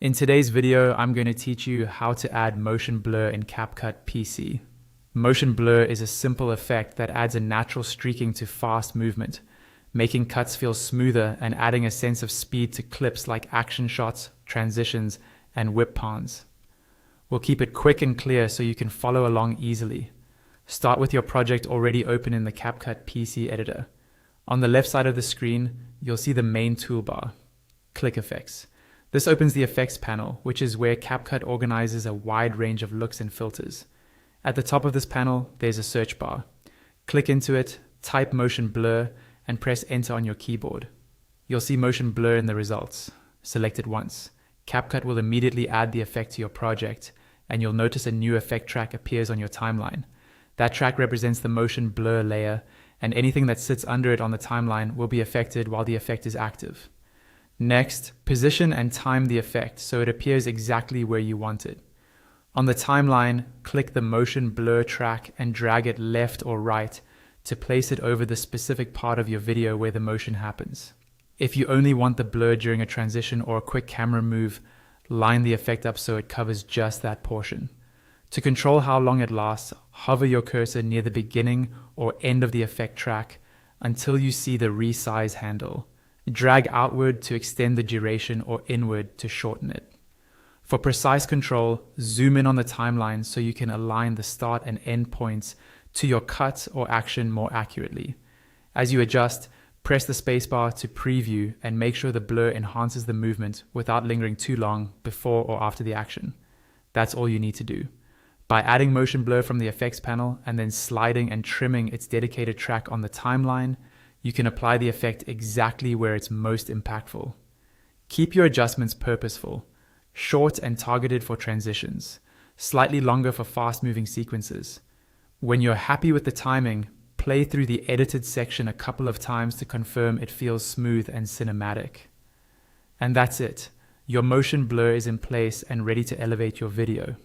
In today's video, I'm going to teach you how to add motion blur in CapCut PC. Motion blur is a simple effect that adds a natural streaking to fast movement, making cuts feel smoother and adding a sense of speed to clips like action shots, transitions, and whip pans. We'll keep it quick and clear so you can follow along easily. Start with your project already open in the CapCut PC editor. On the left side of the screen, you'll see the main toolbar. Click Effects. This opens the Effects panel, which is where CapCut organizes a wide range of looks and filters. At the top of this panel, there's a search bar. Click into it, type Motion Blur, and press Enter on your keyboard. You'll see Motion Blur in the results. Select it once. CapCut will immediately add the effect to your project, and you'll notice a new effect track appears on your timeline. That track represents the Motion Blur layer, and anything that sits under it on the timeline will be affected while the effect is active. Next, position and time the effect so it appears exactly where you want it. On the timeline, click the Motion Blur track and drag it left or right to place it over the specific part of your video where the motion happens. If you only want the blur during a transition or a quick camera move, line the effect up so it covers just that portion. To control how long it lasts, hover your cursor near the beginning or end of the effect track until you see the resize handle. Drag outward to extend the duration or inward to shorten it. For precise control, zoom in on the timeline so you can align the start and end points to your cut or action more accurately. As you adjust, press the spacebar to preview and make sure the blur enhances the movement without lingering too long before or after the action. That's all you need to do. By adding motion blur from the effects panel and then sliding and trimming its dedicated track on the timeline, you can apply the effect exactly where it's most impactful. Keep your adjustments purposeful, short and targeted for transitions, slightly longer for fast-moving sequences. When you're happy with the timing, play through the edited section a couple of times to confirm it feels smooth and cinematic. And that's it. Your motion blur is in place and ready to elevate your video.